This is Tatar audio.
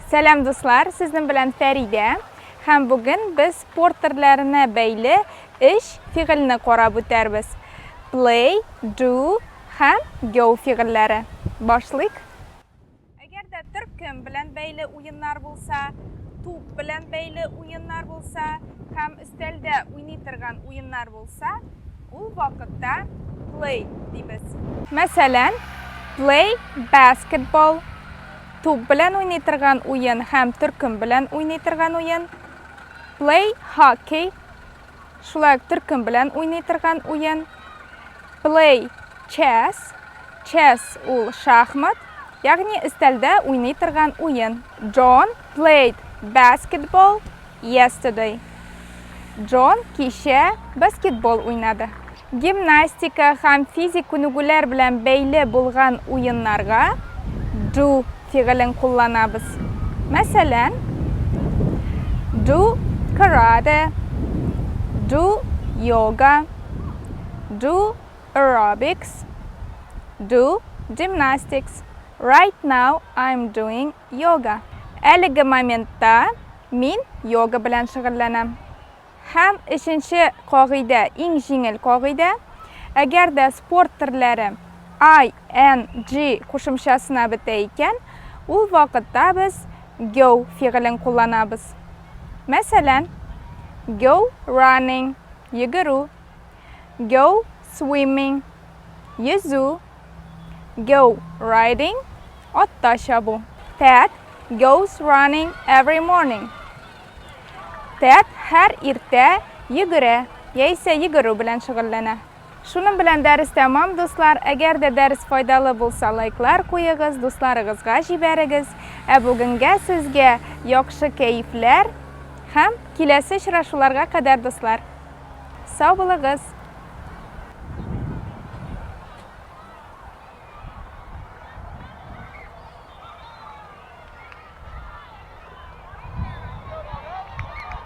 Selam dostlar, sizin bilen Feride. Hem bugün biz sport türlerine beyli iş fiilini qarab o'tarmiz. Play, do hem go fiilleri. Başlayık. Agarda turkum bilen beyli oyunlar bolsa, top bilen beyli oyunlar bolsa, hem istalda oynaytirgan oyunlar bolsa, u vaqtda play deymiz. Masalan, play basketball. Top bilan oynaytirgan o'yin ham turkum bilan oynaytirgan o'yin. Play hockey. Shular turkum bilan oynaytirgan o'yin. Play chess. Chess ul shaxmat, ya'ni istalda oynaytirgan o'yin. John played basketball yesterday. John kecha basketbol o'ynadi. Gimnastika ham fizik ko'nikuvlar bilan beyli bo'lgan o'yinlarga do fiilini kullanabız. Masalan, do karate, do yoga, do aerobics, do gymnastics. Right now I'm doing yoga. Әлеге моментта men yoga bilan shug'ullanam. Ham ishinchi qoida, eng yengil qoida, agarda sport turlari ing qo'shimchasini bitaykan, u vaqtda biz go fiilini kullanabız. Masalan, go running, yuguru, go swimming, yüzü, go riding, ot tashabu. Dad goes running every morning. Dad har erta yugura, yeysa yuguru bilan shug'ullana. Şunun bilen ders tamam dostlar. Eğer de ders faydalı bulsa like'lar qo'yig'iz, do'stlaringizga jibarigiz. Bugunga sizga yaxshi keyifler hem kelasi uchrashuvlarga qadar dostlar. Sog' bo'ling'iz.